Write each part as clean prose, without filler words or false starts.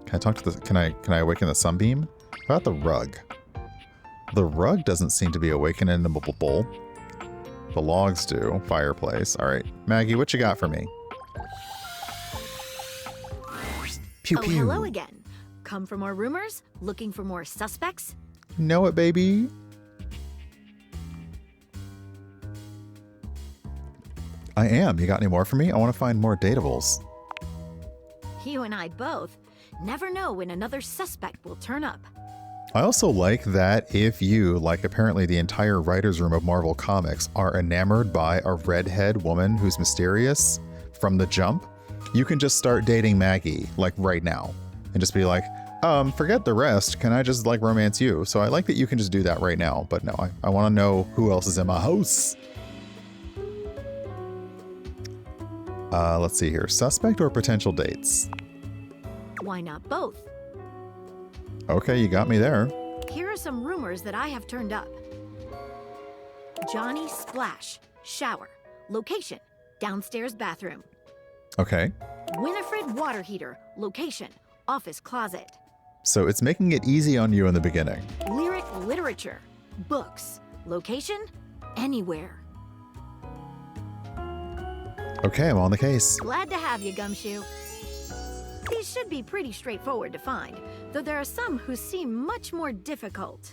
Can I talk to the... Can I awaken the sunbeam? How about the rug? The rug doesn't seem to be awakenable. The logs do. Fireplace. All right. Maggie, what you got for me? Pew, pew. Oh, hello again. Come for more rumors? Looking for more suspects? Know it, baby. I am. You got any more for me? I want to find more datables. You and I both. Never know when another suspect will turn up. I also like that if you, like apparently the entire writer's room of Marvel Comics, are enamored by a redhead woman who's mysterious from the jump, you can just start dating Maggie, like right now, and just be like, forget the rest. Can I just like romance you? So I like that you can just do that right now. But no, I want to know who else is in my house. Let's see here. Suspect or potential dates? Why not both? Okay, you got me there. Here are some rumors that I have turned up. Johnny Splash, shower. Location, downstairs bathroom. Okay. Winifred water heater, location, office closet. So it's making it easy on you in the beginning. Lyric literature, books, location, anywhere. Okay, I'm on the case. Glad to have you, Gumshoe. These should be pretty straightforward to find, though there are some who seem much more difficult.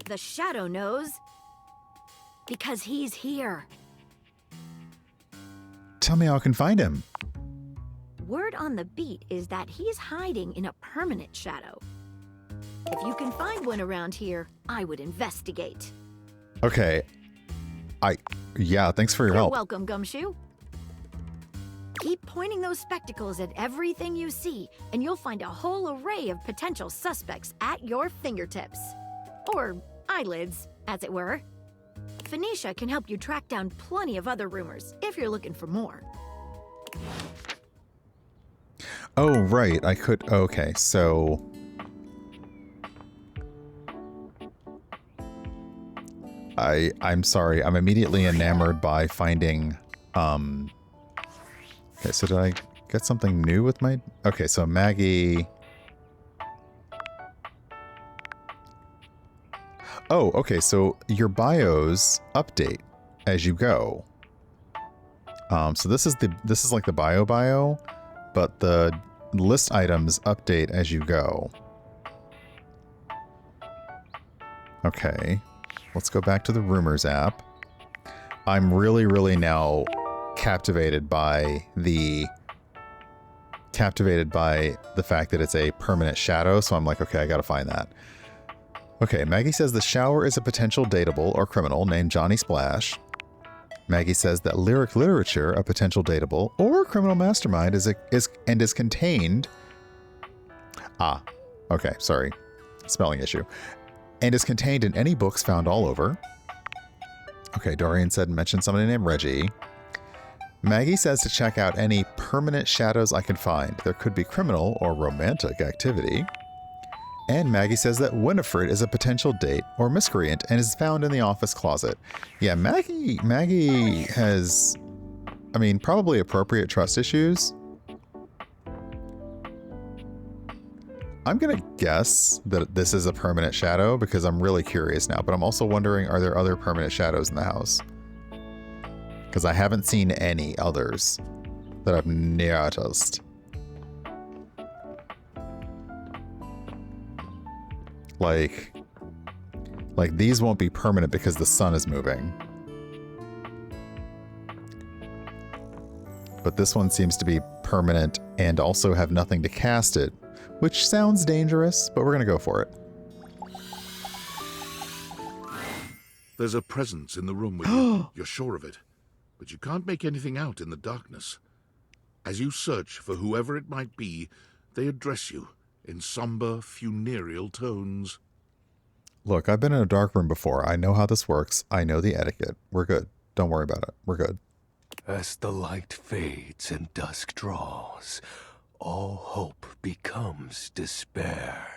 The Shadow knows, because he's here. Tell me how I can find him. Word on the beat is that he's hiding in a permanent shadow. If you can find one around here, I would investigate. Okay. Yeah, thanks for your You're help. welcome, Gumshoe. Keep pointing those spectacles at everything you see, and you'll find a whole array of potential suspects at your fingertips. Or eyelids, as it were. Phoenicia can help you track down plenty of other rumors, if you're looking for more. Oh, right. I could... Okay, so... I'm sorry. I'm immediately enamored by finding... Okay, so did I get something new with my... Okay, so Maggie... Oh, okay, so your bios update as you go. So this is like the bio, but the list items update as you go. Okay, let's go back to the Rumors app. I'm really now captivated by the fact that it's a permanent shadow, so I'm like, okay, I gotta find that. Okay, Maggie says the shower is a potential dateable or criminal named Johnny Splash. Maggie says that lyric literature, a potential dateable or criminal mastermind, is contained. Ah, okay, sorry, spelling issue, and is contained in any books found all over. Okay, Dorian said mention somebody named Reggie. Maggie says to check out any permanent shadows I can find. There could be criminal or romantic activity. And Maggie says that Winifred is a potential date or miscreant and is found in the office closet. Yeah, Maggie has, I mean, probably appropriate trust issues. I'm going to guess that this is a permanent shadow because I'm really curious now, but I'm also wondering, are there other permanent shadows in the house? Because I haven't seen any others that I've noticed. Like these won't be permanent because the sun is moving. But this one seems to be permanent and also have nothing to cast it, which sounds dangerous, but we're going to go for it. There's a presence in the room with you. You're sure of it. But you can't make anything out in the darkness. As you search for whoever it might be, they address you in somber, funereal tones. Look, I've been in a dark room before. I know how this works. I know the etiquette. We're good. Don't worry about it. We're good. As the light fades and dusk draws, all hope becomes despair.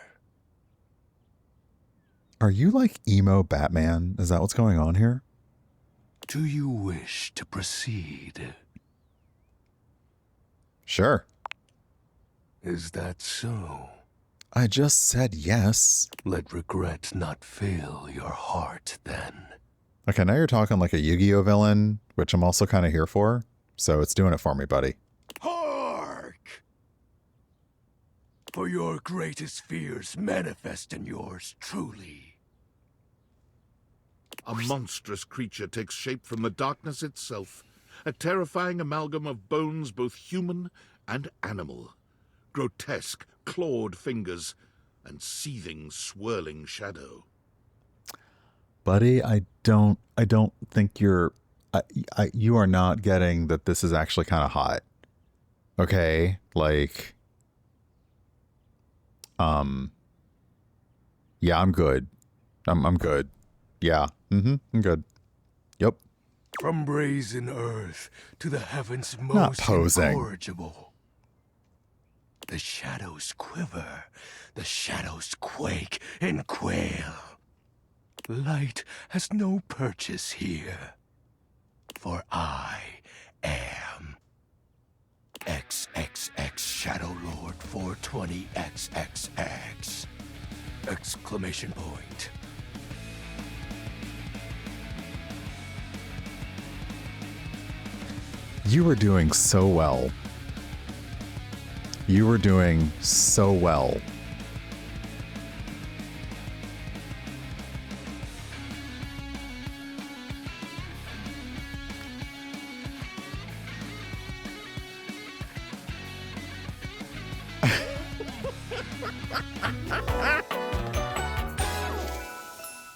Are you like emo Batman? Is that what's going on here? Do you wish to proceed? Sure. Is that so? I just said yes. Let regret not fill your heart then. Okay, now you're talking like a Yu-Gi-Oh villain, which I'm also kind of here for. So it's doing it for me, buddy. Hark! For your greatest fears manifest in yours truly. A monstrous creature takes shape from the darkness itself, a terrifying amalgam of bones both human and animal, grotesque, clawed fingers, and seething, swirling shadow. Buddy, I don't think you are not getting that this is actually kind of hot. Okay, like, yeah, I'm good. I'm good. Yeah, I'm good. Yep. From brazen earth to the heavens Not most posing. incorrigible. The shadows quiver, the shadows quake and quail. Light has no purchase here, for I am XXX Shadow Lord 420XXX! Exclamation point. You were doing so well. You were doing so well.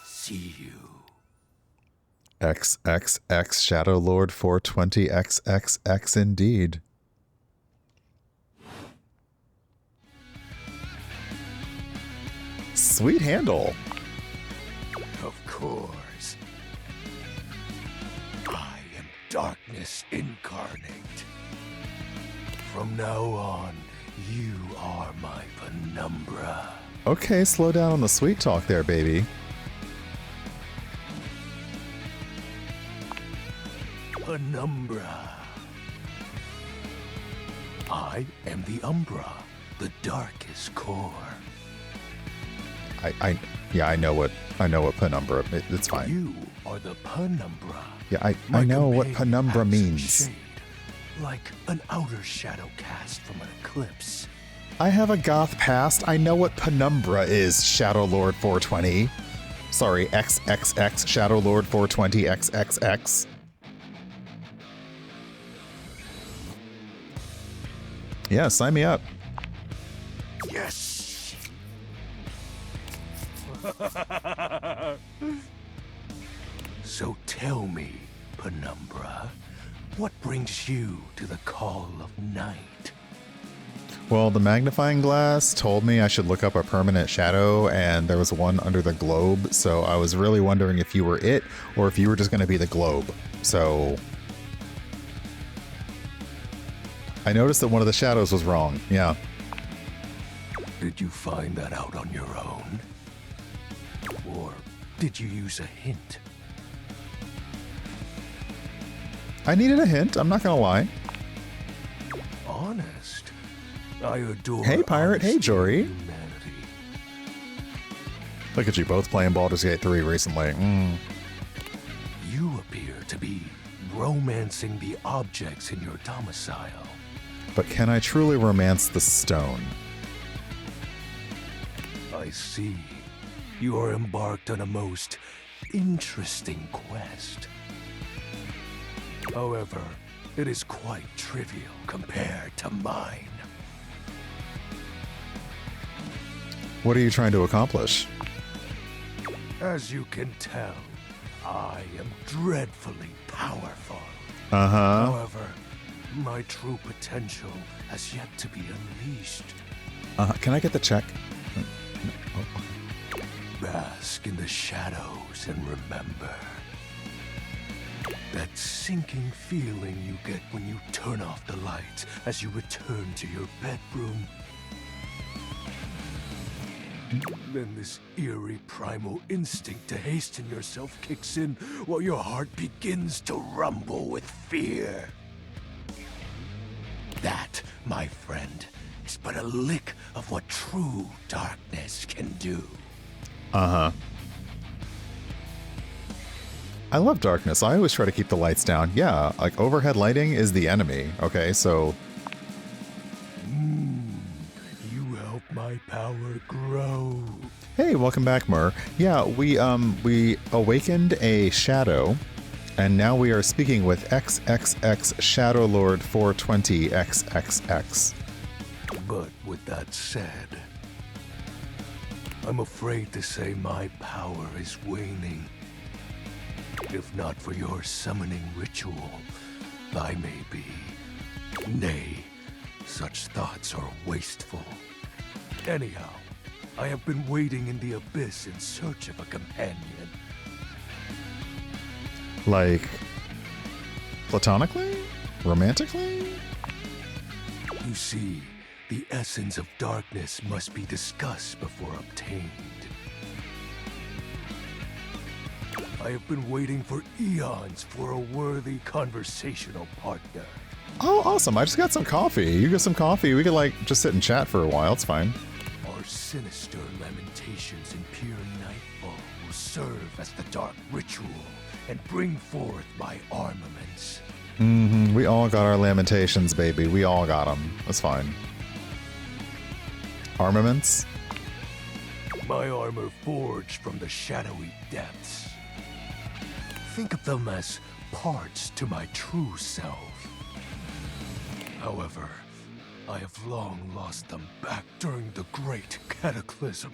See you. XXX Shadow Lord 420XXX indeed. Sweet handle. Of course. I am darkness incarnate. From now on, you are my penumbra. Okay, slow down on the sweet talk there, baby. Penumbra. I am the Umbra, the darkest core. Yeah, I know what penumbra. It's fine. You are the penumbra. Yeah, I My know what companion penumbra acts in means. shade, like an outer shadow cast from an eclipse. I have a goth past. I know what penumbra is, Shadow Lord 420. Sorry, XXX Shadow Lord 420XXX. Yeah, sign me up. Yes! So tell me, Penumbra, what brings you to the call of night? Well, the magnifying glass told me I should look up a permanent shadow, and there was one under the globe, so I was really wondering if you were it, or if you were just going to be the globe. So I noticed that one of the shadows was wrong. Yeah. Did you find that out on your own? Or did you use a hint? I needed a hint, I'm not going to lie. Honest. I adore Hey, pirate. Hey, honesty Jory. and humanity. Look at you both playing Baldur's Gate 3 recently. You appear to be romancing the objects in your domicile. But can I truly romance the stone? I see. You are embarked on a most interesting quest. However, it is quite trivial compared to mine. What are you trying to accomplish? As you can tell, I am dreadfully powerful. Uh-huh. However, my true potential has yet to be unleashed. Can I get the check? Bask in the shadows and remember. That sinking feeling you get when you turn off the lights as you return to your bedroom. Then this eerie primal instinct to hasten yourself kicks in while your heart begins to rumble with fear. That, my friend, is but a lick of what true darkness can do. Uh-huh. I love darkness. I always try to keep the lights down. Yeah, like overhead lighting is the enemy. Okay, so You help my power grow. hey, welcome back, Mur. Yeah, we awakened a shadow, and now we are speaking with XXX Shadow Lord 420 XXX. But with that said, I'm afraid to say my power is waning. If not for your summoning ritual, I may be. Nay, such thoughts are wasteful. Anyhow, I have been waiting in the abyss in search of a companion. Like, platonically? Romantically? You see, the essence of darkness must be discussed before obtained. I have been waiting for eons for a worthy conversational partner. Oh, awesome. I just got some coffee. You get some coffee. We could, like, just sit and chat for a while. It's fine. Our sinister lamentations in pure nightfall will serve as the dark ritual and bring forth my armaments. Mm-hmm. We all got our lamentations, baby. We all got them. That's fine. Armaments? My armor forged from the shadowy depths. Think of them as parts to my true self. However, I have long lost them back during the great cataclysm.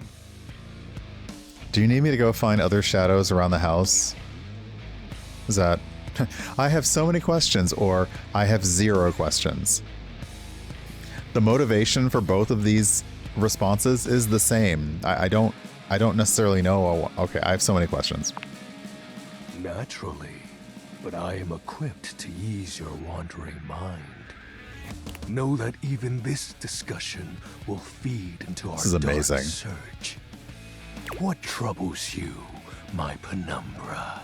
Do you need me to go find other shadows around the house? Is that... I have so many questions, or I have 0 questions. The motivation for both of these responses is the same. I don't necessarily know. Okay, I have so many questions. Naturally, but I am equipped to ease your wandering mind. Know that even this discussion will feed into our This is amazing. dark search. What troubles you, my penumbra?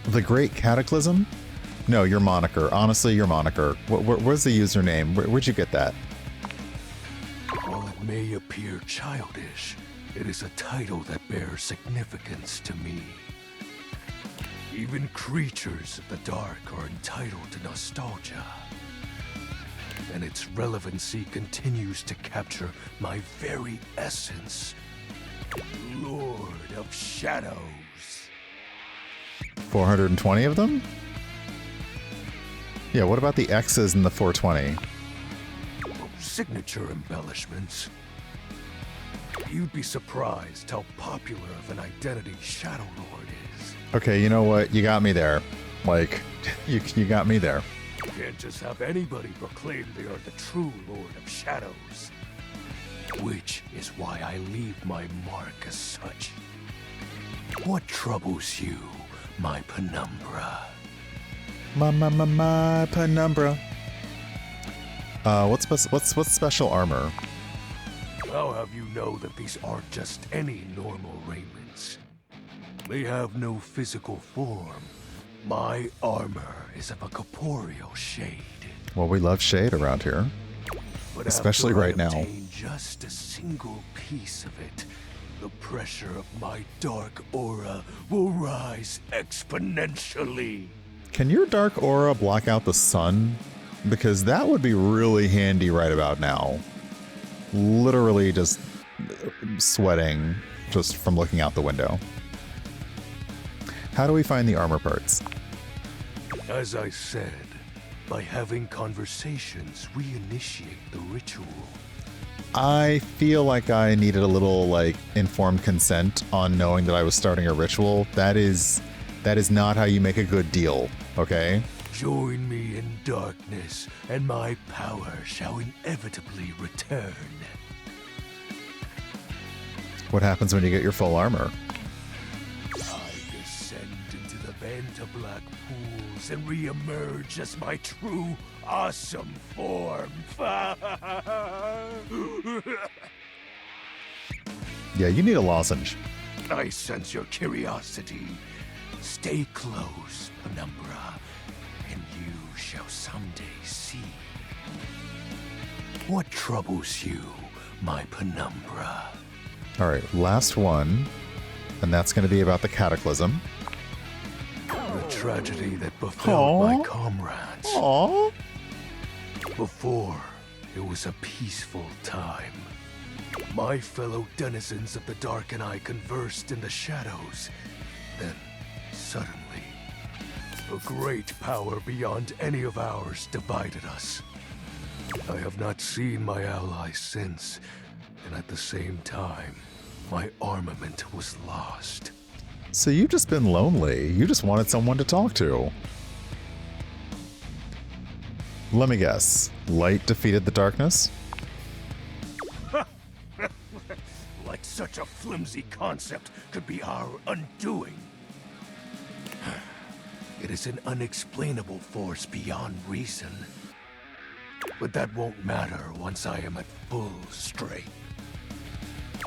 The Great Cataclysm? No, your moniker. Honestly, your moniker. Where's the username? Where'd you get that? While it may appear childish, it is a title that bears significance to me. Even creatures of the dark are entitled to nostalgia. And its relevancy continues to capture my very essence. Lord of Shadows. 420 of them? Yeah, what about the X's in the 420? Signature embellishments. You'd be surprised how popular of an identity Shadow Lord is. Okay, you know what? You got me there. Like, you got me there. Can't just have anybody proclaim they are the true Lord of Shadows. Which is why I leave my mark as such. What troubles you, my penumbra? My penumbra. What's special armor? I'll have you know that these aren't just any normal raiments. They have no physical form. My armor is of a corporeal shade. Well, we love shade around here. But Especially after I right now. obtain just a single piece of it, the pressure of my dark aura will rise exponentially. Can your dark aura block out the sun? Because that would be really handy right about now. Literally just sweating just from looking out the window. How do we find the armor parts? As I said, by having conversations, we initiate the ritual. I feel like I needed a little, like, informed consent on knowing that I was starting a ritual. That is not how you make a good deal, okay? Join me in darkness, and my power shall inevitably return. What happens when you get your full armor? I descend into the Banta Black pools and re-emerge as my true, awesome form. Yeah, you need a lozenge. I sense your curiosity. Stay close, Penumbra, and you shall someday see. What troubles you, my penumbra? All right, last one. And that's going to be about the cataclysm. The tragedy that befell my comrades. Aww. Before, it was a peaceful time. My fellow denizens of the dark and I conversed in the shadows. Then, suddenly, a great power beyond any of ours divided us. I have not seen my allies since, and at the same time, my armament was lost. So you've just been lonely. You just wanted someone to talk to. Let me guess. Light defeated the darkness? Like such a flimsy concept could be our undoing. It is an unexplainable force beyond reason. But that won't matter once I am at full strength.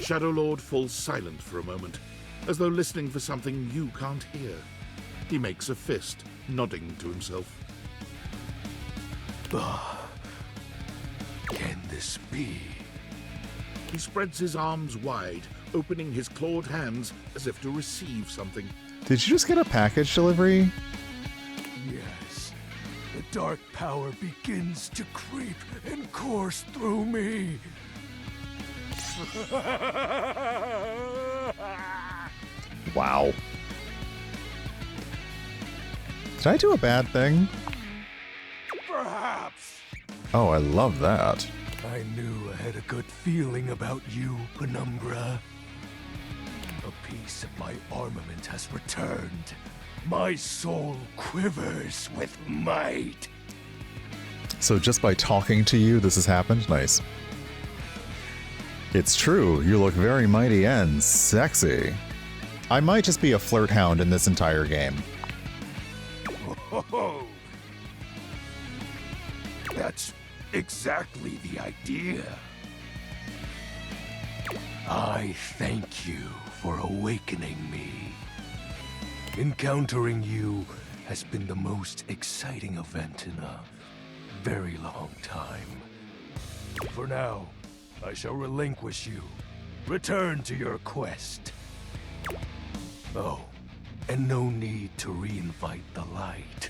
Shadow Lord falls silent for a moment, as though listening for something you can't hear. He makes a fist, nodding to himself. Can this be? He spreads his arms wide, opening his clawed hands as if to receive something. Did you just get a package delivery? Yes. The dark power begins to creep and course through me. Wow. Did I do a bad thing? Perhaps. Oh, I love that. I knew I had a good feeling about you, Penumbra. A piece of my armament has returned. My soul quivers with might. So just by talking to you, this has happened? Nice. It's true, you look very mighty and sexy. I might just be a flirt hound in this entire game. Oh, that's exactly the idea. I thank you for awakening me. Encountering you has been the most exciting event in a very long time. For now, I shall relinquish you. Return to your quest. Oh, and no need to reinvite the light.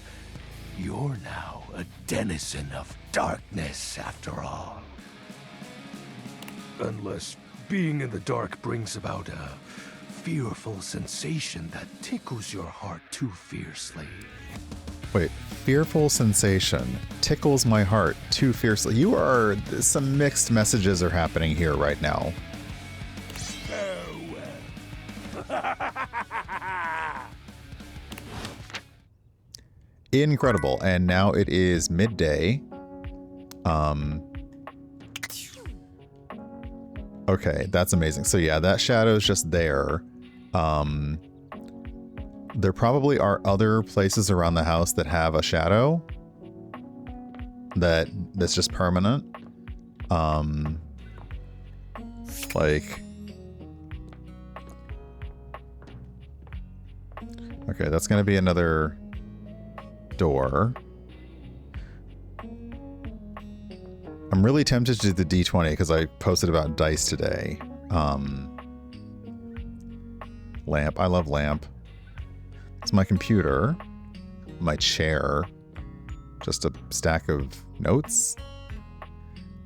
You're now a denizen of darkness, after all. Unless being in the dark brings about a fearful sensation that tickles your heart too fiercely. Wait, fearful sensation tickles my heart too fiercely. You are... some mixed messages are happening here right now. Incredible. And now it is midday. Okay, that's amazing. So yeah, that shadow's just there. There probably are other places around the house that have a shadow that's just permanent. Like, okay, that's gonna be another door. I'm really tempted to do the D20 because I posted about dice today. Lamp. I love lamp. It's my computer. My chair. Just a stack of notes.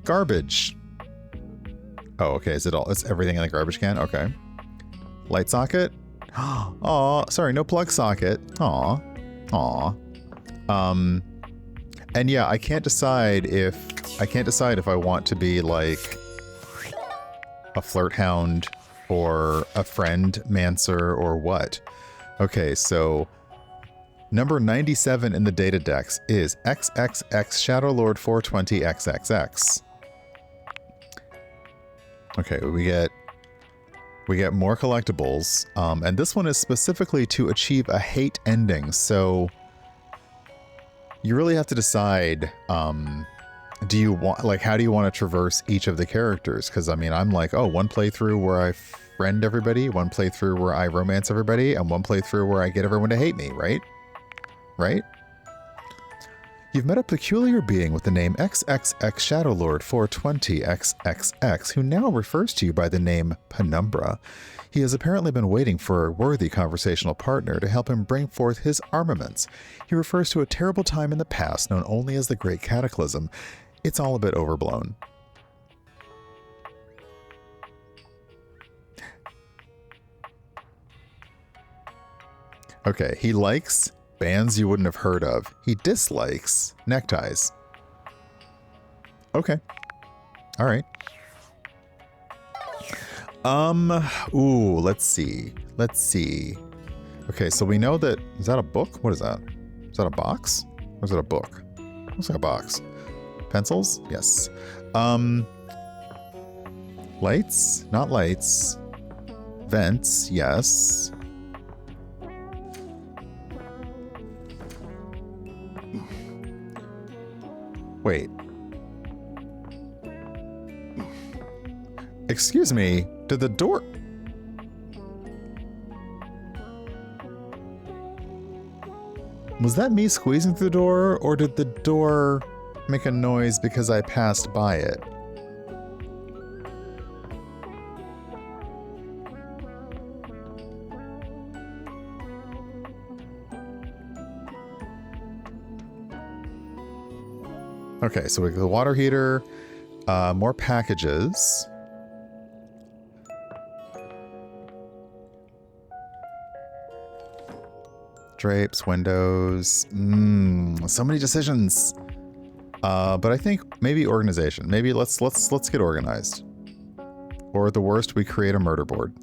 Garbage. Oh, okay. Is it all? It's everything in the garbage can? Okay. Light socket. Aw, sorry, no plug socket. Aw. Aw. And yeah, I can't decide if I want to be like a flirt hound or a friend mancer or what. Okay, so number 97 in the data decks is XXX Shadow Lord 420 XXX. Okay, we get more collectibles, and this one is specifically to achieve a hate ending. So you really have to decide, do you want, like, how do you want to traverse each of the characters? Because, I mean, I'm like, oh, one playthrough where I friend everybody, one playthrough where I romance everybody, and one playthrough where I get everyone to hate me, right? Right? You've met a peculiar being with the name XXX Shadowlord 420XXX, who now refers to you by the name Penumbra. He has apparently been waiting for a worthy conversational partner to help him bring forth his armaments. He refers to a terrible time in the past known only as the Great Cataclysm. It's all a bit overblown. Okay, he likes bands you wouldn't have heard of. He dislikes neckties. Okay. All right. Ooh, let's see. Okay, so we know that, is that a book? What is that? Is that a box? Or is it a book? Looks like a box. Pencils? Yes. Lights? Not lights. Vents? Yes. Wait. Excuse me, did the door... Was that me squeezing through the door, or did the door make a noise because I passed by it? Okay, so we got the water heater, more packages. Drapes, windows, so many decisions. But I think maybe organization. Maybe let's get organized. Or at the worst, we create a murder board.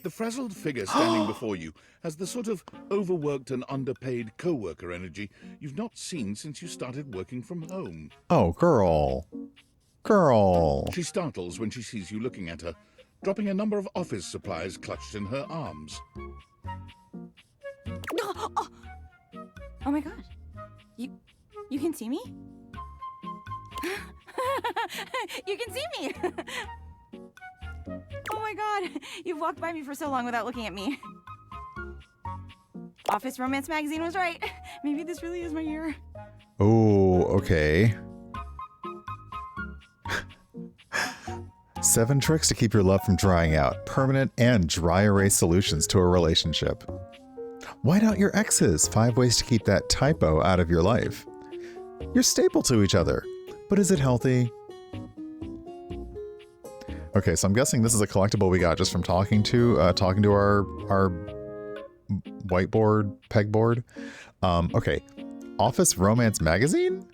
The frazzled figure standing before you has the sort of overworked and underpaid co-worker energy you've not seen since you started working from home. Oh, girl. Girl. She startles when she sees you looking at her, dropping a number of office supplies clutched in her arms. Oh my gosh. You can see me? You can see me! Oh my god, you've walked by me for so long without looking at me. Office Romance magazine was right. Maybe this really is my year. Oh, okay. 7 tricks to keep your love from drying out. Permanent and dry erase solutions to a relationship. White out your exes. 5 ways to keep that typo out of your life. You're staple to each other, but is it healthy? Okay, so I'm guessing this is a collectible we got just from talking to our whiteboard, pegboard. Okay, Office Romance magazine?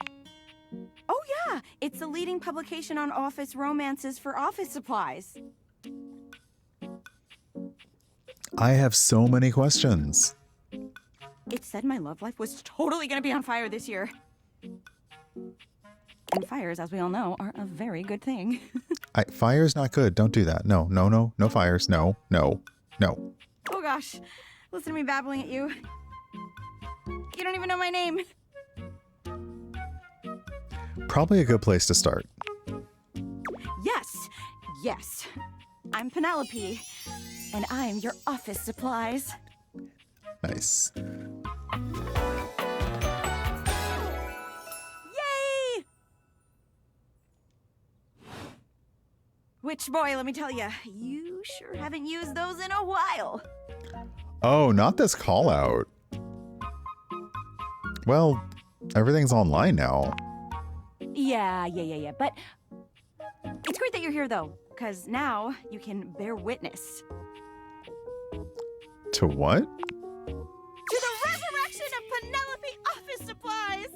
Oh yeah, it's the leading publication on office romances for office supplies. I have so many questions. It said my love life was totally gonna be on fire this year. And fires, as we all know, are a very good thing. Fire's not good. Don't do that. No fires. No. Oh gosh, listen to me babbling at you. You don't even know my name. Probably a good place to start. Yes. I'm Penelope, and I'm your office supplies. Nice. Yay! Which, boy, let me tell you, you sure haven't used those in a while. Oh, not this call out. Well, everything's online now. Yeah. But it's great that you're here, though, because now you can bear witness To what? to the resurrection of Penelope office supplies.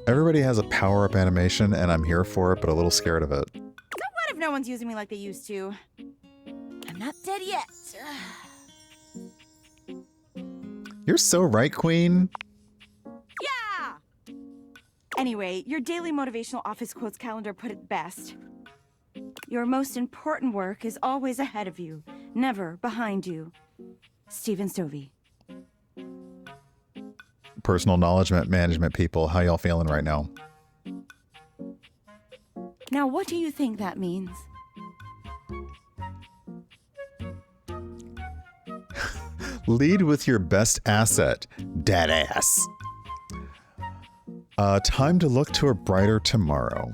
Everybody has a power-up animation, and I'm here for it, but a little scared of it. So what if no one's using me like they used to? I'm not dead yet. You're so right, Queen. Yeah! Anyway, your daily motivational office quotes calendar put it best. Your most important work is always ahead of you, never behind you. Stephen Stovey. Personal knowledge management people, how y'all feeling right now? Now, what do you think that means? Lead with your best asset, dead ass. Time to look to a brighter tomorrow.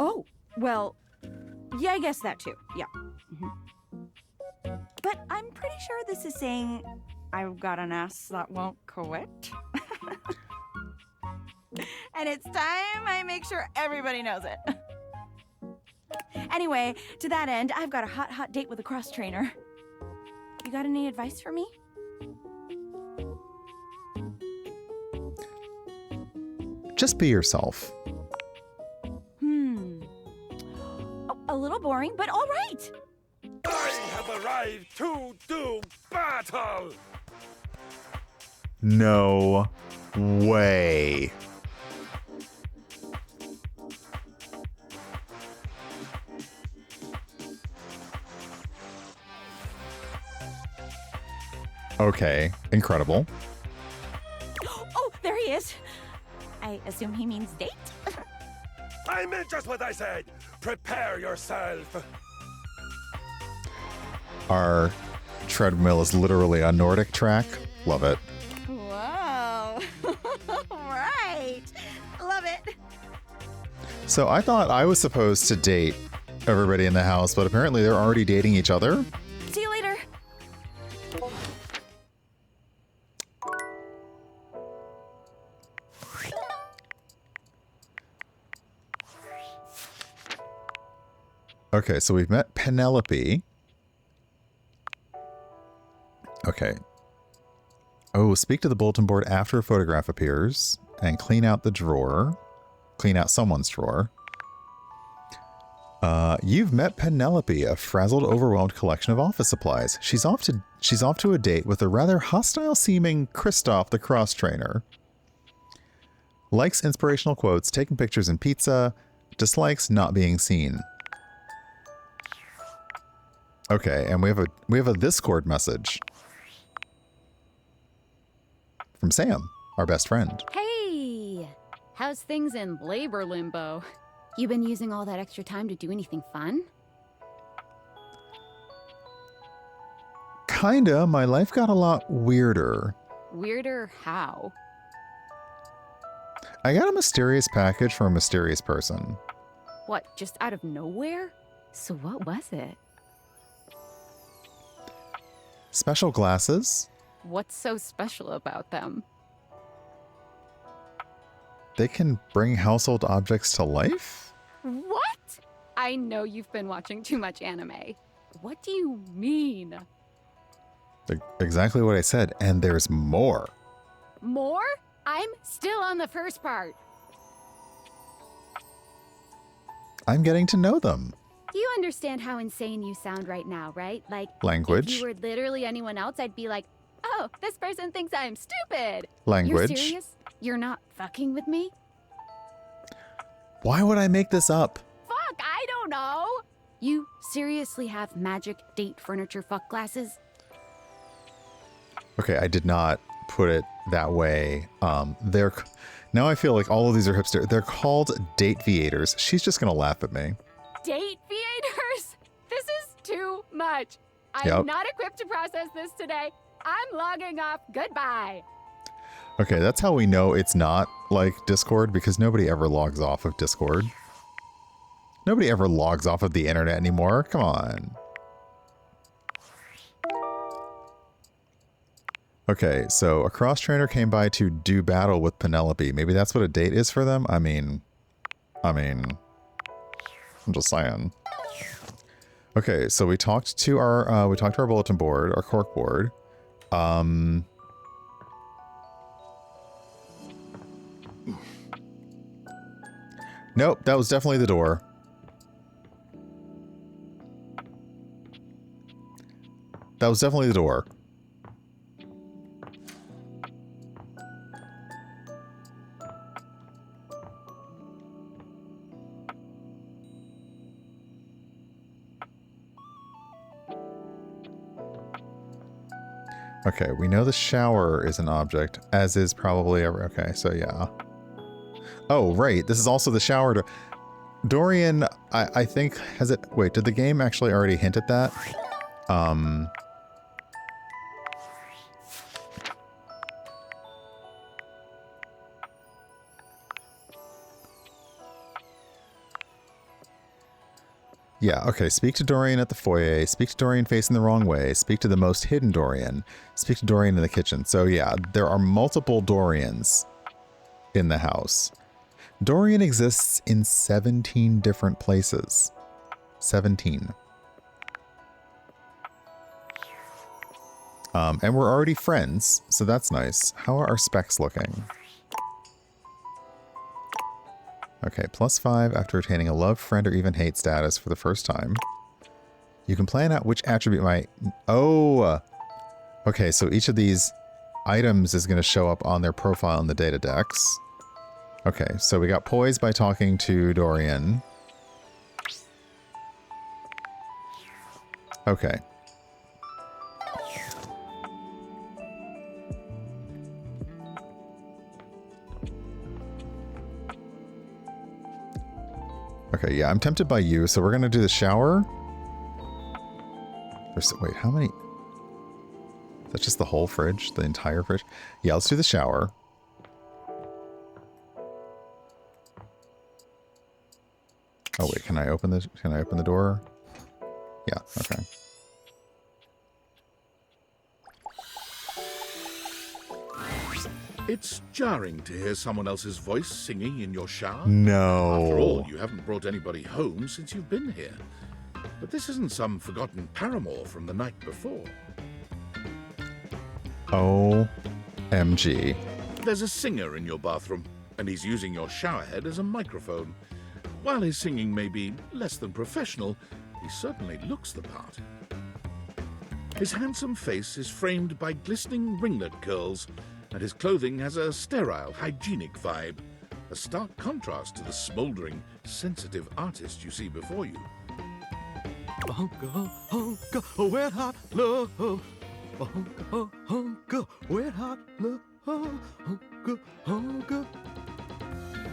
Oh, well, yeah, I guess that too. Yeah. But I'm pretty sure this is saying I've got an ass that won't quit. And it's time I make sure everybody knows it. Anyway, to that end, I've got a hot date with a cross trainer. You got any advice for me? Just be yourself. A little boring, but all right. I have arrived to do battle! No way. Okay, incredible. Oh, there he is. I assume he means date? I meant just what I said! Prepare yourself! Our treadmill is literally a Nordic track. Love it. Wow. Right. Love it. So I thought I was supposed to date everybody in the house, but apparently they're already dating each other. See you later. Okay, so we've met Penelope. Okay. Oh, speak to the bulletin board after a photograph appears and clean out the drawer. Clean out someone's drawer. You've met Penelope, a frazzled, overwhelmed collection of office supplies. She's off to a date with a rather hostile-seeming Christoph, the cross trainer. Likes inspirational quotes, taking pictures and pizza. Dislikes not being seen. Okay, and we have a Discord message from Sam, our best friend. Hey! How's things in labor limbo? You been using all that extra time to do anything fun? Kinda. My life got a lot weirder. Weirder how? I got a mysterious package from a mysterious person. What, just out of nowhere? So what was it? Special glasses. What's so special about them? They can bring household objects to life? What? I know you've been watching too much anime. What do you mean? Exactly what I said, and there's more. More? I'm still on the first part. I'm getting to know them. You understand how insane you sound right now, right? Like, Language. if you were literally anyone else, I'd be like, oh, this person thinks I'm stupid. Language. You're serious? You're not fucking with me? Why would I make this up? Fuck, I don't know. You seriously have magic date furniture fuck glasses? Okay, I did not put it that way. Now I feel like all of these are hipster. They're called date viators. She's just gonna laugh at me. Date viators? This is too much. I'm Yep. not equipped to process this today. I'm logging off. Goodbye. Okay, that's how we know it's not like Discord, because nobody ever logs off of Discord. Nobody ever logs off of the internet anymore. Come on. Okay, so a cross trainer came by to do battle with Penelope. Maybe that's what a date is for them? I mean, I'm just saying. Okay, so we talked to our bulletin board, our cork board. Nope, that was definitely the door. That was definitely the door. Okay, we know the shower is an object, as is probably every... Okay, so yeah. Oh, right. This is also the shower door. Dorian, I think, has it... Wait, did the game actually already hint at that? Yeah, okay. Speak to Dorian at the foyer. Speak to Dorian facing the wrong way. Speak to the most hidden Dorian. Speak to Dorian in the kitchen. So yeah, there are multiple Dorians in the house. Dorian exists in 17 different places. 17. And we're already friends, so that's nice. How are our specs looking? Okay, +5 after attaining a love, friend, or even hate status for the first time. You can plan out which attribute might... Oh! Okay, so each of these items is going to show up on their profile in the data decks. Okay, so we got poise by talking to Dorian. Okay. Okay, yeah, I'm tempted by you, so we're going to do the shower. Wait, how many? Is that just the whole fridge? The entire fridge? Yeah, let's do the shower. Oh wait, can I open the door? Yeah, okay. It's jarring to hear someone else's voice singing in your shower. No. After all, you haven't brought anybody home since you've been here. But this isn't some forgotten paramour from the night before. OMG. There's a singer in your bathroom, and he's using your showerhead as a microphone. While his singing may be less than professional, he certainly looks the part. His handsome face is framed by glistening ringlet curls, and his clothing has a sterile, hygienic vibe, a stark contrast to the smouldering, sensitive artist you see before you. Hunka, hunka, wet hot love. Hunka, hunka, wet hot love. Hunka, hunka.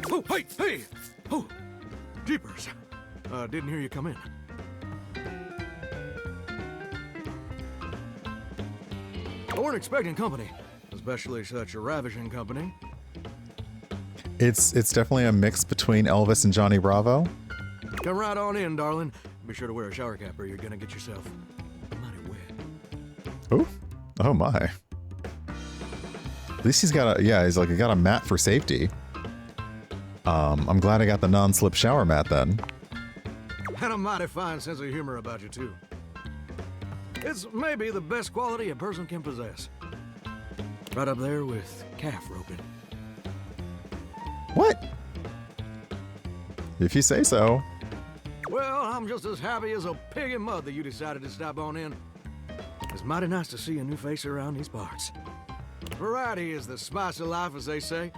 Oh, hey, hey! Oh, jeepers. Didn't hear you come in. I weren't expecting company, especially such a ravishing company. It's definitely a mix between Elvis and Johnny Bravo. Come right on in, darling. Be sure to wear a shower cap or you're gonna get yourself mighty wet. Ooh. Oh my. At least he's got a, yeah, he's got a mat for safety. I'm glad I got the non-slip shower mat then. And a mighty fine sense of humor about you, too. It's maybe the best quality a person can possess. Right up there with calf roping. What? If you say so. Well, I'm just as happy as a pig in mud that you decided to stop on in. It's mighty nice to see a new face around these parts. Variety is the spice of life, as they say,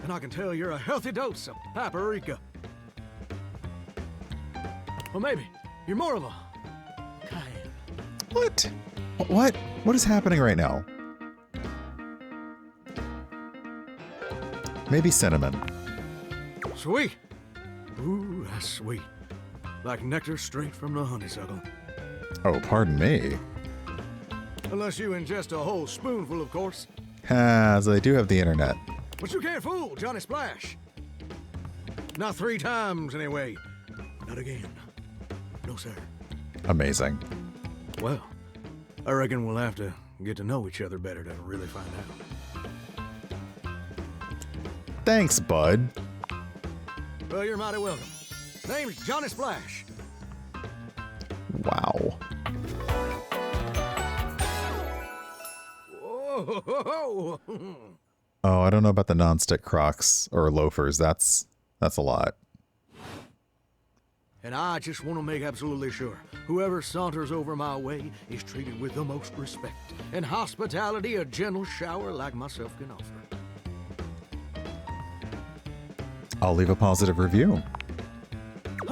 and I can tell you're a healthy dose of paprika. Well, maybe you're more of a cayenne. What? What? What is happening right now? Maybe cinnamon. Sweet. Ooh, that's sweet. Like nectar straight from the honeysuckle. Oh, pardon me. Unless you ingest a whole spoonful, of course. Ah, so they do have the internet. But you can't fool Johnny Splash. Not 3 times, anyway. Not again. No, sir. Amazing. Well, I reckon we'll have to get to know each other better to really find out. Thanks, bud. Well, you're mighty welcome. Name's Johnny Splash. Wow. Whoa. Oh, I don't know about the non-stick Crocs or loafers. That's a lot. And I just want to make absolutely sure whoever saunters over my way is treated with the most respect and hospitality a gentle shower like myself can offer. I'll leave a positive review.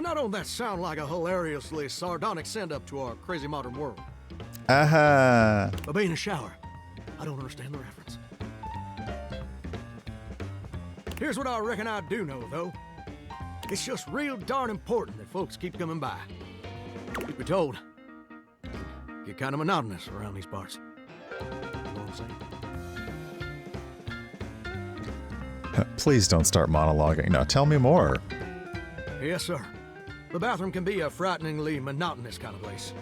Now, don't that sound like a hilariously sardonic send-up to our crazy modern world? Aha! But being a shower, I don't understand the reference. Here's what I reckon I do know, though. It's just real darn important that folks keep coming by. Truth be told, get kind of monotonous around these parts. You know what I'm saying? Please don't start monologuing. No, tell me more. Yes, sir. the bathroom can be a frighteningly monotonous kind of place.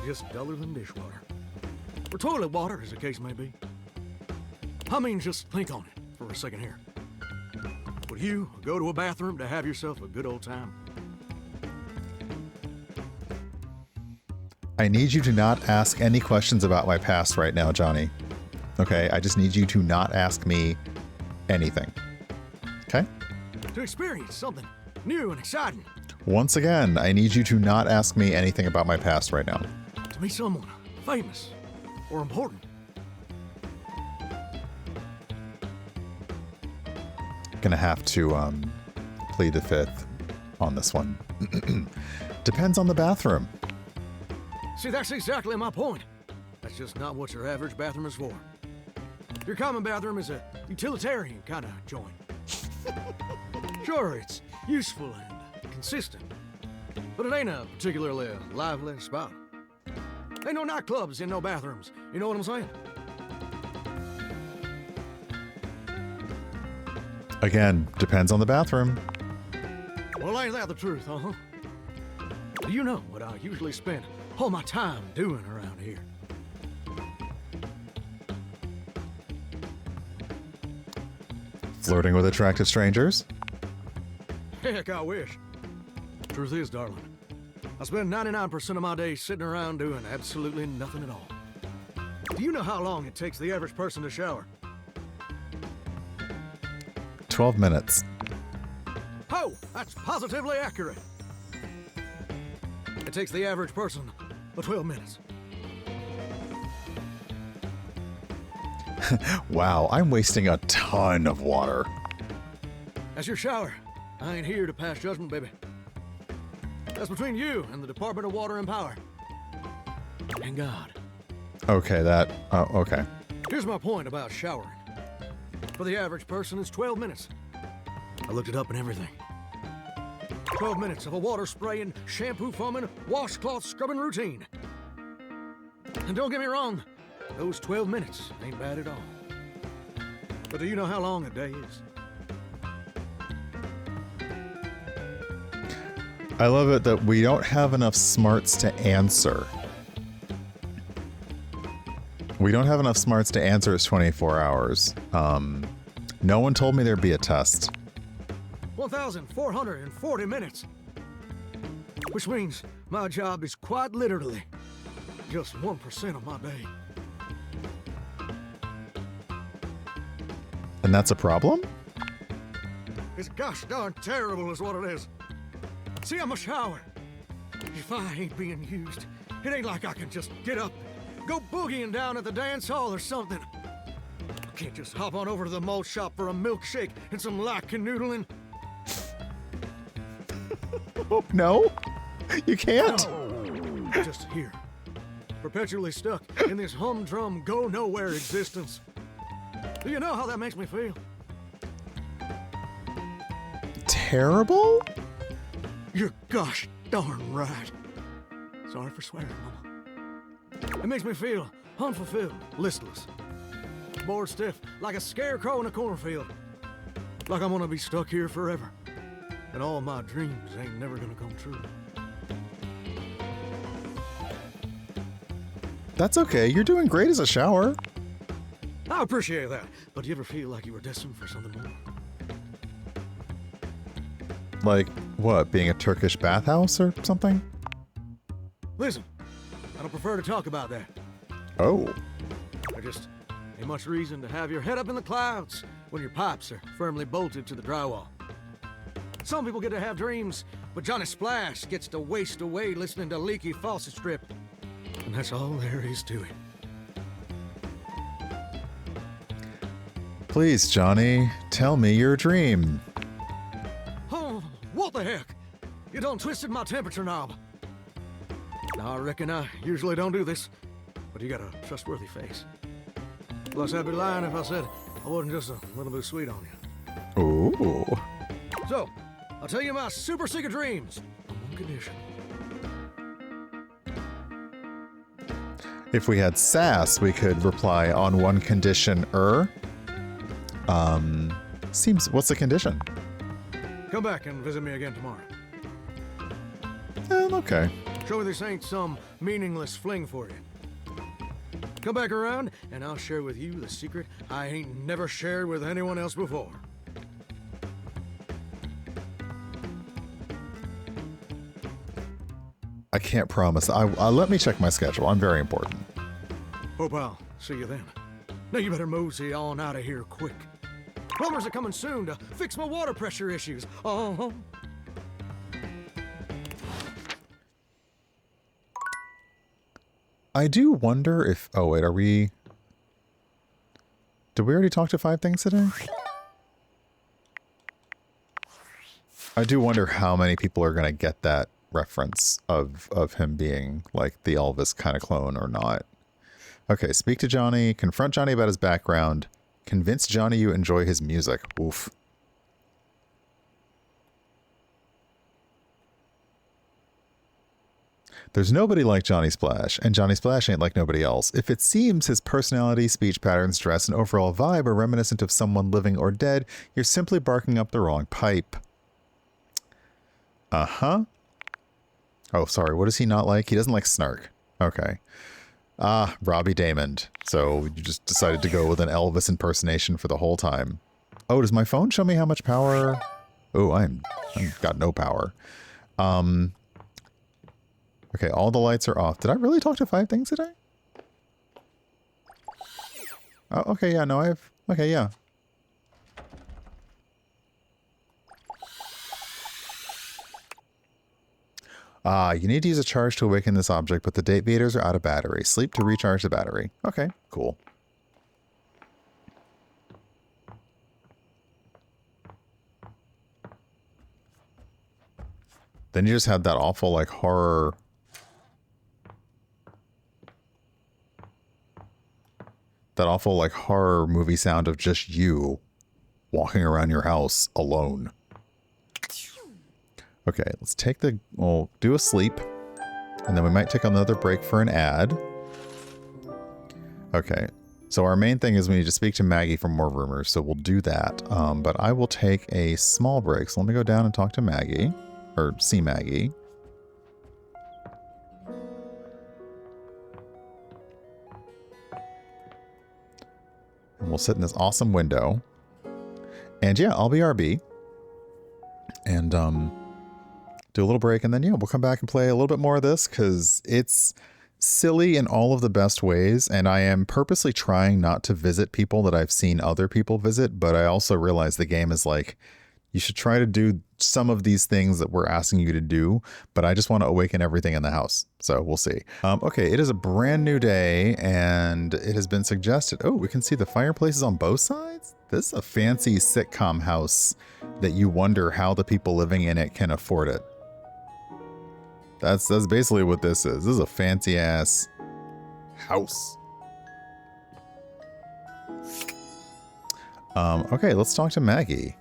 Just duller than dishwater. Or toilet water, as the case may be. I mean, just think on it for a second here. Would you go to a bathroom to have yourself a good old time? I need you to not ask any questions about my past right now, Johnny. Okay, I just need you to not ask me anything. Okay? To experience something new and exciting. Once again, I need you to not ask me anything about my past right now. To meet someone famous or important. Gonna have to plead the fifth on this one. Depends on the bathroom. See, that's exactly my point. That's just not what your average bathroom is for. Your common bathroom is a utilitarian kind of joint. Sure, it's useful and consistent, but it ain't a particularly lively spot. Ain't no nightclubs in no bathrooms, you know what I'm saying? Again, depends on the bathroom. Well, ain't that the truth, huh? Do you know what I usually spend all my time doing around here? Flirting with attractive strangers? Heck, I wish. Truth is, darling, I spend 99% of my day sitting around doing absolutely nothing at all. Do you know how long it takes the average person to shower? 12 minutes. Oh, that's positively accurate. It takes the average person 12 minutes. Wow, I'm wasting a ton of water. That's your shower. I ain't here to pass judgment, baby. That's between you and the Department of Water and Power. And God. Okay, okay. Here's my point about showering. For the average person, it's 12 minutes. I looked it up and everything. 12 minutes of a water spraying, shampoo foaming, washcloth scrubbing routine. And don't get me wrong, those 12 minutes ain't bad at all. But do you know how long a day is? I love it that we don't have enough smarts to answer. We don't have enough smarts to answer it's 24 hours. No one told me there'd be a test. 1,440 minutes. Which means my job is quite literally just 1% of my day. And that's a problem? It's gosh darn terrible is what it is. See, I'm a shower. If I ain't being used, it ain't like I can just get up and go boogieing down at the dance hall or something. I can't just hop on over to the malt shop for a milkshake and some light canoodling. Oh, no, you can't. Just here, perpetually stuck in this humdrum, go-nowhere existence. Do you know how that makes me feel? Terrible? You're gosh darn right. Sorry for swearing, Mama. It makes me feel unfulfilled, listless, bored stiff, like a scarecrow in a cornfield. Like I'm gonna be stuck here forever. And all my dreams ain't never gonna come true. That's okay. You're doing great as a shower. I appreciate that. But do you ever feel like you were destined for something more? Like, what, being a Turkish bathhouse or something? Listen, I don't prefer to talk about that. Oh. There just ain't much reason to have your head up in the clouds when your pipes are firmly bolted to the drywall. Some people get to have dreams, but Johnny Splash gets to waste away listening to leaky faucet strip. And that's all there is to it. Please, Johnny, tell me your dream. Oh, what the heck? You done twisted my temperature knob. Now, I reckon I usually don't do this, but you got a trustworthy face. Plus, I'd be lying if I said I wasn't just a little bit sweet on you. Ooh. So, I'll tell you my super secret dreams on one condition. If we had sass, we could reply on one condition. What's the condition? Come back and visit me again tomorrow. Okay. Sure this ain't some meaningless fling for you. Come back around, and I'll share with you the secret I ain't never shared with anyone else before. I can't promise. Let me check my schedule. I'm very important. Hope I'll see you then. Now you better mosey on out of here quick. Plumbers are coming soon to fix my water pressure issues. Uh-huh. I do wonder if... Oh, wait, are we... Did we already talk to 5 things today? I do wonder how many people are going to get that reference of him being like the Elvis kind of clone or not. Okay, speak to Johnny, confront Johnny about his background, convince Johnny you enjoy his music. Oof. There's nobody like Johnny Splash, and Johnny Splash ain't like nobody else. If it seems his personality, speech patterns, dress, and overall vibe are reminiscent of someone living or dead, you're simply barking up the wrong pipe. Uh-huh. Oh, sorry, what does he not like? He doesn't like snark. Okay. Ah, Robbie Damond. So you just decided to go with an Elvis impersonation for the whole time. Oh, does my phone show me how much power? Oh, I've got no power. Okay, all the lights are off. Did I really talk to 5 things today? Oh, okay, yeah, no, okay, yeah. You need to use a charge to awaken this object, but the date beaters are out of battery. Sleep to recharge the battery. Okay, cool. Then you just had that awful, like, horror... That awful, like, horror movie sound of just you walking around your house alone. Okay, let's take the... We'll do a sleep. And then we might take another break for an ad. Okay, so our main thing is we need to speak to Maggie for more rumors, so we'll do that. But I will take a small break. So let me go down and talk to Maggie. Or see Maggie. And we'll sit in this awesome window. And yeah, I'll be RB. And do a little break. And then, yeah, we'll come back and play a little bit more of this because it's silly in all of the best ways. And I am purposely trying not to visit people that I've seen other people visit. But I also realize the game is like, you should try to do some of these things that we're asking you to do, but I just want to awaken everything in the house. So we'll see. Okay, it is a brand new day, and it has been suggested. Oh, we can see the fireplaces on both sides? This is a fancy sitcom house that you wonder how the people living in it can afford it. That's basically what this is. This is a fancy-ass house. Okay, let's talk to Maggie.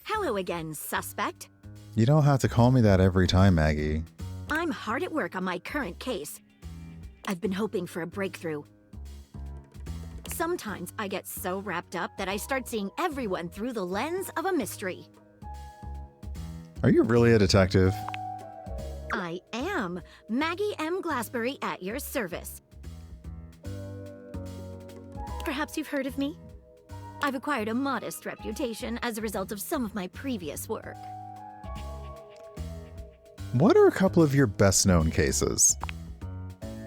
Hello again, suspect. You don't have to call me that every time, Maggie. I'm hard at work on my current case. I've been hoping for a breakthrough. Sometimes I get so wrapped up that I start seeing everyone through the lens of a mystery. Are you really a detective? I am Maggie M. Glassbury at your service. Perhaps you've heard of me? I've acquired a modest reputation as a result of some of my previous work. What are a couple of your best-known cases?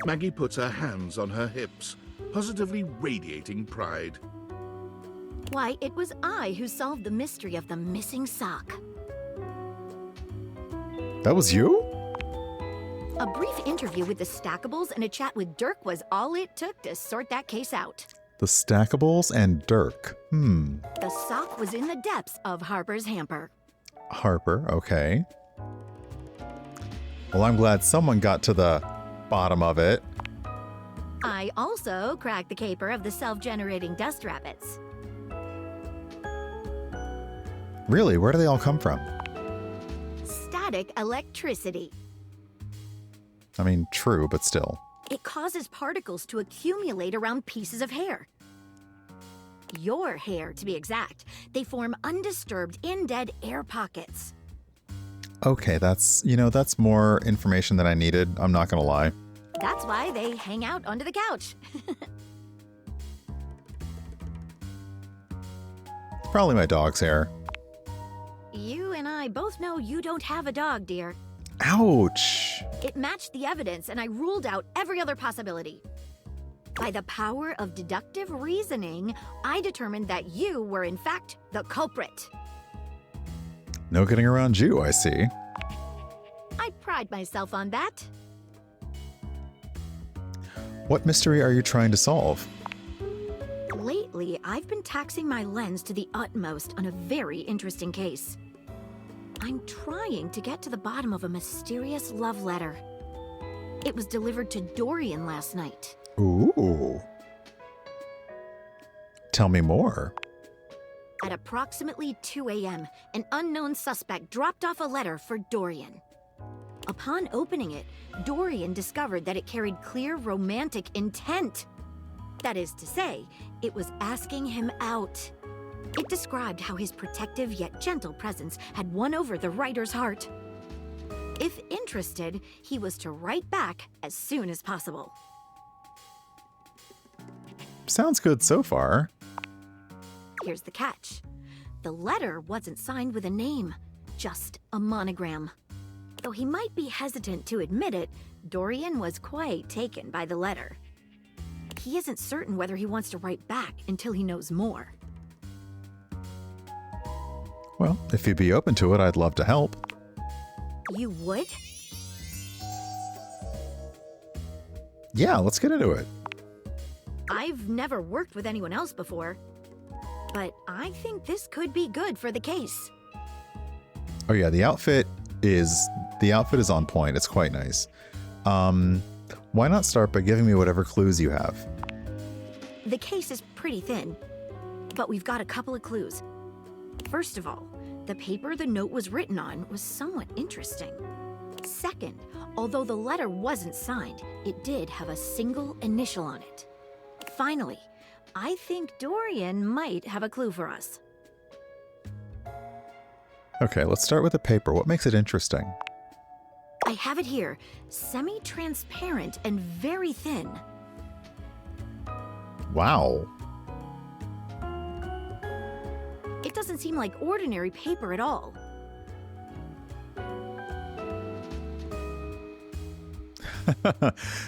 Maggie puts her hands on her hips, positively radiating pride. Why, it was I who solved the mystery of the missing sock. That was you? A brief interview with the Stackables and a chat with Dirk was all it took to sort that case out. The Stackables and Dirk. The sock was in the depths of Harper's hamper. Harper, okay. Well, I'm glad someone got to the bottom of it. I also cracked the caper of the self-generating dust rabbits. Really? Where do they all come from? Static electricity. I mean, true, but still. It causes particles to accumulate around pieces of hair. Your hair, to be exact. They form undisturbed, in-dead air pockets. Okay, that's more information than I needed. I'm not going to lie. That's why they hang out under the couch. Probably my dog's hair. You and I both know you don't have a dog, dear. Ouch. It matched the evidence, and I ruled out every other possibility. By the power of deductive reasoning, I determined that you were, in fact, the culprit. No getting around you, I see. I pride myself on that. What mystery are you trying to solve? Lately, I've been taxing my lens to the utmost on a very interesting case. I'm trying to get to the bottom of a mysterious love letter. It was delivered to Dorian last night. Ooh. Tell me more. At approximately 2 a.m., an unknown suspect dropped off a letter for Dorian. Upon opening it, Dorian discovered that it carried clear romantic intent. That is to say, it was asking him out. It described how his protective yet gentle presence had won over the writer's heart. If interested, he was to write back as soon as possible. Sounds good so far. Here's the catch. The letter wasn't signed with a name, just a monogram. Though he might be hesitant to admit it, Dorian was quite taken by the letter. He isn't certain whether he wants to write back until he knows more. Well, if you'd be open to it, I'd love to help. You would? Yeah, let's get into it. I've never worked with anyone else before, but I think this could be good for the case. Oh yeah, the outfit is on point. It's quite nice. Why not start by giving me whatever clues you have? The case is pretty thin, but we've got a couple of clues. First of all, the paper the note was written on was somewhat interesting. Second, although the letter wasn't signed, it did have a single initial on it. Finally, I think Dorian might have a clue for us. Okay, let's start with the paper. What makes it interesting? I have it here, semi-transparent and very thin. Wow. It doesn't seem like ordinary paper at all.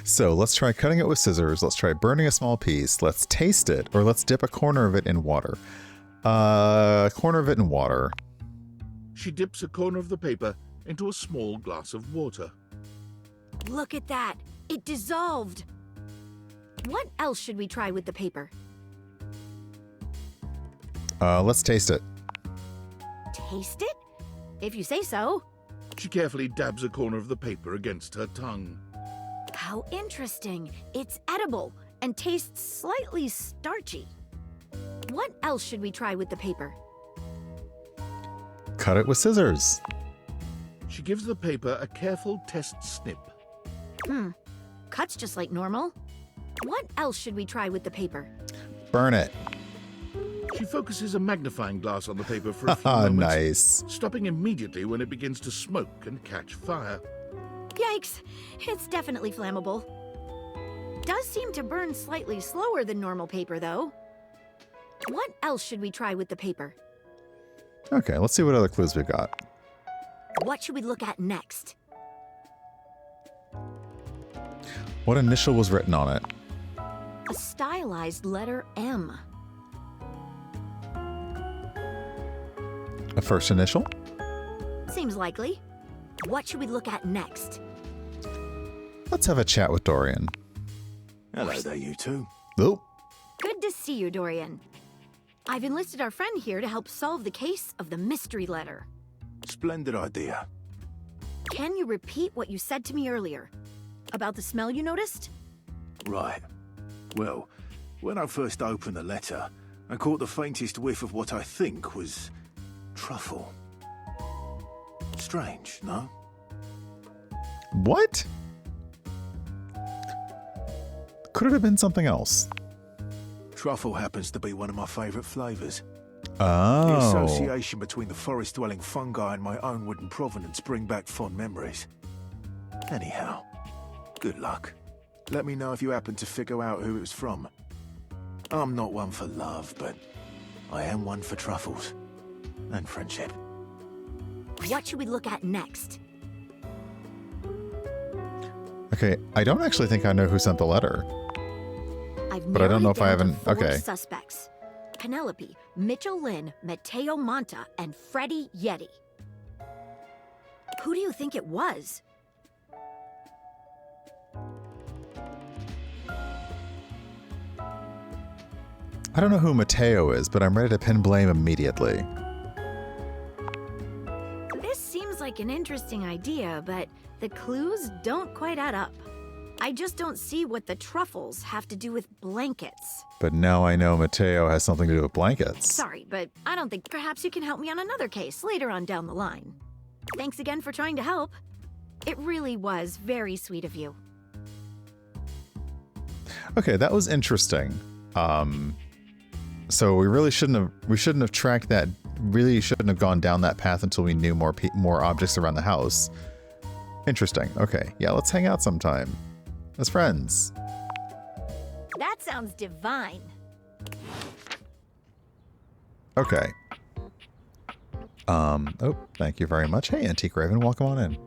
So let's try cutting it with scissors. Let's try burning a small piece. Let's taste it, or let's dip a corner of it in water. Corner of it in water. She dips a corner of the paper into a small glass of water. Look at that! It dissolved! What else should we try with the paper? Let's taste it. Taste it? If you say so. She carefully dabs a corner of the paper against her tongue. How interesting. It's edible and tastes slightly starchy. What else should we try with the paper? Cut it with scissors. She gives the paper a careful test snip. Cuts just like normal. What else should we try with the paper? Burn it. She focuses a magnifying glass on the paper for a few moments, Nice. stopping immediately when it begins to smoke and catch fire. Yikes! It's definitely flammable. Does seem to burn slightly slower than normal paper, though. What else should we try with the paper? Okay, let's see what other clues we've got. What should we look at next? What initial was written on it? A stylized letter M. A first initial? Seems likely. What should we look at next? Let's have a chat with Dorian. Hello there, you two. Oop. Good to see you, Dorian. I've enlisted our friend here to help solve the case of the mystery letter. Splendid idea. Can you repeat what you said to me earlier? About the smell you noticed? Right. Well, when I first opened the letter, I caught the faintest whiff of what I think was truffle. Strange, no? What? Could it have been something else? Truffle happens to be one of my favorite flavors. The Oh. association between the forest-dwelling fungi and my own wooden provenance bring back fond memories. Anyhow, good luck. Let me know if you happen to figure out who it was from. I'm not one for love, but I am one for truffles. And friendship. What should we look at next? Okay, I don't actually think I know who sent the letter. But I don't know if I haven't- Four okay. suspects: Penelope, Mitchell Lynn, Matteo Monta, and Freddie Yeti. Who do you think it was? I don't know who Mateo is, but I'm ready to pin blame immediately. This seems like an interesting idea, but the clues don't quite add up. I just don't see what the truffles have to do with blankets. But now I know Mateo has something to do with blankets. Sorry, but I don't think perhaps you can help me on another case later on down the line. Thanks again for trying to help. It really was very sweet of you. Okay, that was interesting. So we shouldn't have tracked that. Really shouldn't have gone down that path until we knew more objects around the house. Interesting. Okay, yeah, let's hang out sometime as friends. That sounds divine. Okay. Oh, thank you very much. Hey, Antique Raven, welcome on in.